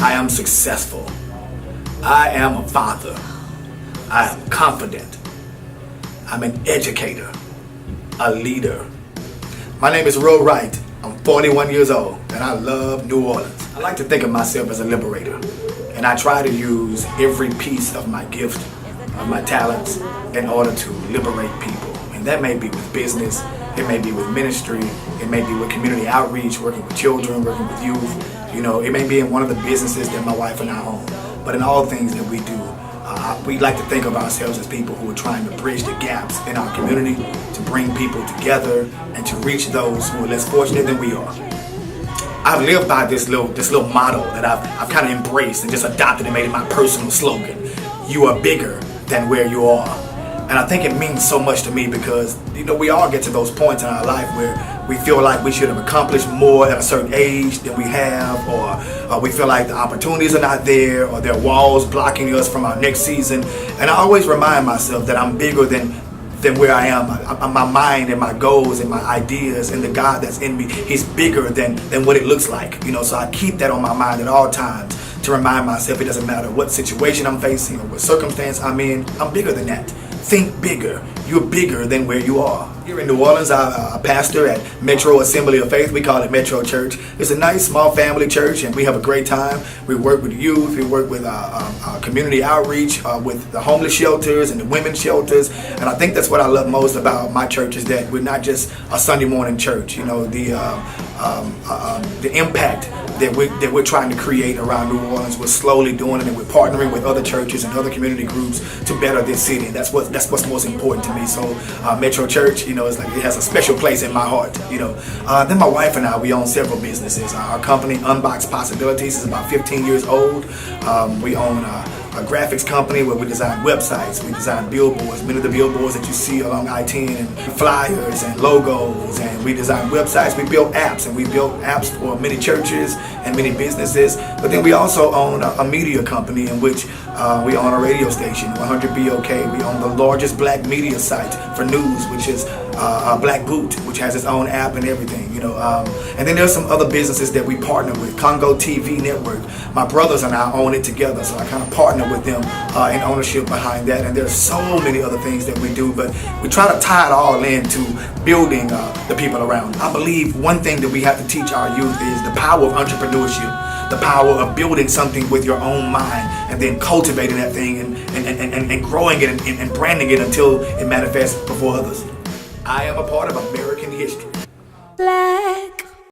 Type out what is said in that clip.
I am successful. I am a father. I am confident. I'm an educator, a leader. My name is RO WRIGHT. I'm 41 years old and I love New Orleans. I like to think of myself as a liberator, and I try to use every piece of my gift, of my talents, in order to liberate people. And that may be with business, it may be with ministry, it may be with community outreach, working with children, working with youth. You know, it may be in one of the businesses that my wife and I own. But in all things that we do, we like to think of ourselves as people who are trying to bridge the gaps in our community, to bring people together, and to reach those who are less fortunate than we are. I've lived by this little motto that I've kind of embraced and just adopted and made it my personal slogan. You are bigger than where you are. And I think it means so much to me because, you know, we all get to those points in our life where we feel like we should have accomplished more at a certain age than we have, or we feel like the opportunities are not there, or there are walls blocking us from our next season. And I always remind myself that I'm bigger than where I am. My mind and my goals and my ideas and the God that's in me, He's bigger than what it looks like. You know, so I keep that on my mind at all times to remind myself it doesn't matter what situation I'm facing or what circumstance I'm in, I'm bigger than that. Think bigger. You're bigger than where you are. Here in New Orleans, I pastor at Metro Assembly of Faith. We call it Metro Church. It's a nice small family church and we have a great time. We work with youth, we work with community outreach, with the homeless shelters and the women's shelters. And I think that's what I love most about my church, is that we're not just a Sunday morning church. You know, the impact that we're trying to create around New Orleans, we're slowly doing it, and we're partnering with other churches and other community groups to better this city. And that's what's most important to me. So Metro Church, you know, it's like it has a special place in my heart. You know, then my wife and I, we own several businesses. Our company, Unbox Possibilities, is about 15 years old. We own a graphics company where we design websites, we design billboards, many of the billboards that you see along I-10, and flyers and logos, and we design websites. We build apps, and we built apps for many churches and many businesses. But then we also own a media company in which we own a radio station, 100 BOK. We own the largest black media site for news, which is Black Boot, which has its own app and everything, you know. And then there's some other businesses that we partner with. Congo TV Network, my brothers and I own it together, so I kind of partner with them in ownership behind that. And there's so many other things that we do, but we try to tie it all into building the people around. I believe one thing that we have to teach our youth is the power of entrepreneurship, the power of building something with your own mind and then cultivating that thing and growing it and branding it until it manifests before others. I am a part of American history. Black.